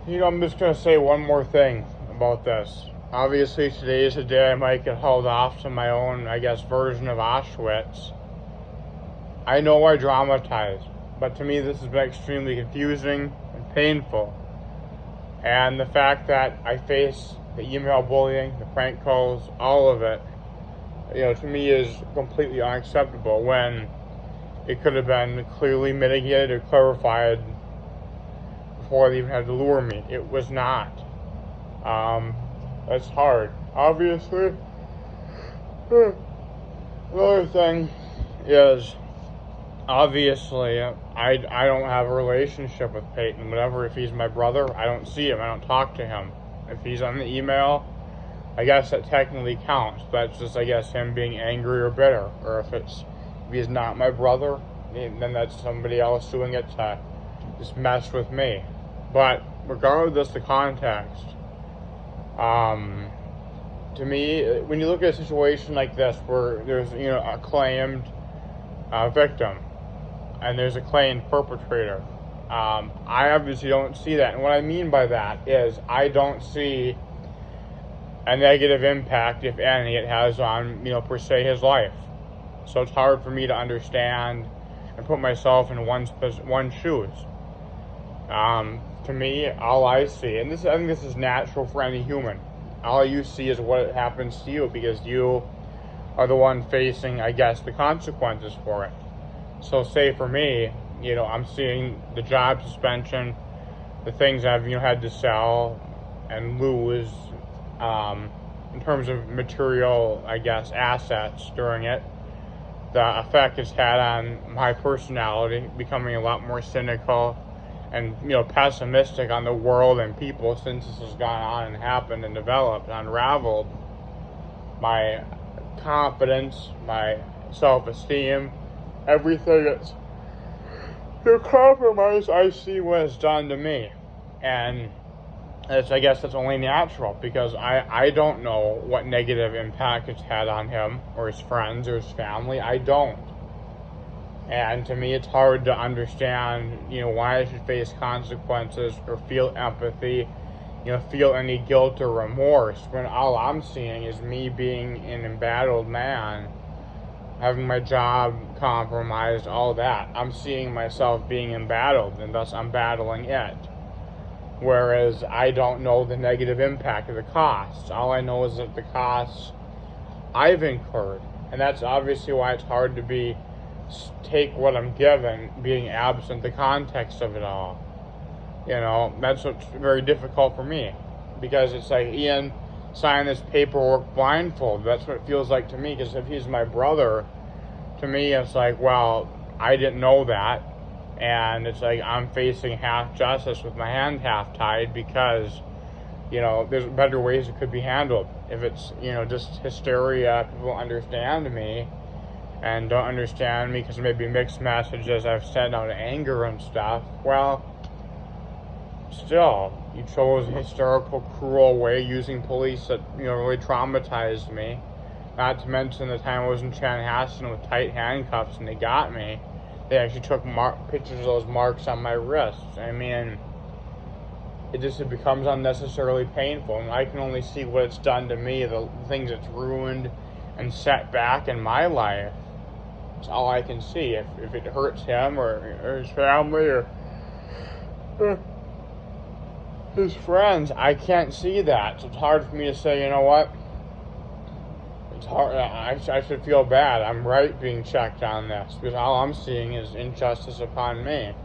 I'm just going to say one more thing about this. Obviously, today is the day I might get hauled off to my own, I guess, version of Auschwitz. I know I dramatize, but to me this has been extremely confusing and painful. And the fact that I face the email bullying, the prank calls, all of it, to me is completely unacceptable when it could have been clearly mitigated or clarified before they even had to lure me. It was not. That's hard. Obviously, another thing is, obviously, I don't have a relationship with Peyton. Whatever, if he's my brother, I don't see him. I don't talk to him. If he's on the email, I guess that technically counts. That's just, I guess, him being angry or bitter. Or if he's not my brother, then that's somebody else doing it to just mess with me. But regardless of the context, to me, when you look at a situation like this where there's a claimed victim and there's a claimed perpetrator, I obviously don't see that. And what I mean by that is I don't see a negative impact, if any, it has on per se his life. So it's hard for me to understand and put myself in one's shoes. To me, all I see, and I think this is natural for any human, all you see is what happens to you because you are the one facing, I guess, the consequences for it. So say for me, I'm seeing the job suspension, the things I've, had to sell and lose, in terms of material, I guess, assets during it. The effect it's had on my personality, becoming a lot more cynical and pessimistic on the world and people since this has gone on and happened and developed and unraveled. My confidence, my self-esteem, everything that's the compromise I see what it's done to me. And I guess that's only natural because I don't know what negative impact it's had on him or his friends or his family. I don't. And to me, it's hard to understand, why I should face consequences or feel empathy, feel any guilt or remorse when all I'm seeing is me being an embattled man, having my job compromised, all that. I'm seeing myself being embattled, and thus I'm battling it. Whereas I don't know the negative impact of the costs. All I know is that the costs I've incurred. And that's obviously why it's hard to take what I'm given, being absent the context of it all. That's what's very difficult for me. Because it's like, Ian, sign this paperwork blindfold. That's what it feels like to me. Because if he's my brother, to me it's like, well, I didn't know that. And it's like I'm facing half justice with my hand half tied because, there's better ways it could be handled. If it's, just hysteria, people understand me and don't understand me because maybe mixed messages I've sent out anger and stuff. Well, still, you chose a hysterical, cruel way using police that, really traumatized me. Not to mention the time I was in Chanhassen with tight handcuffs and they got me. They actually took pictures of those marks on my wrists. I mean, it becomes unnecessarily painful. And I can only see what it's done to me, the things it's ruined and set back in my life. It's all I can see. If it hurts him or his family or his friends, I can't see that. So it's hard for me to say, you know what? It's hard. I should feel bad. I'm right being checked on this because all I'm seeing is injustice upon me.